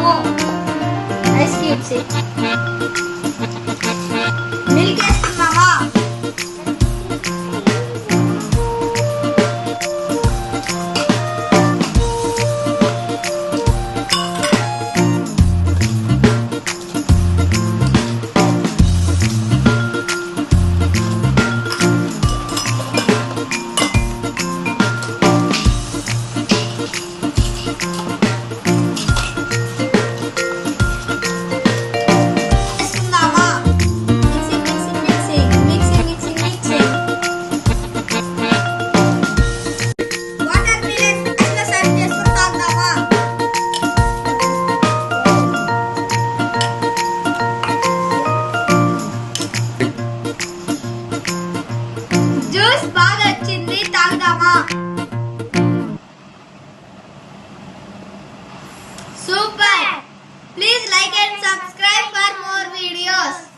వేసుకుందాము. Ice cubes milk వేసుకుందామా? Juice బాగా వచ్చింది, తాగుదామా? Super! Please like and subscribe for more videos.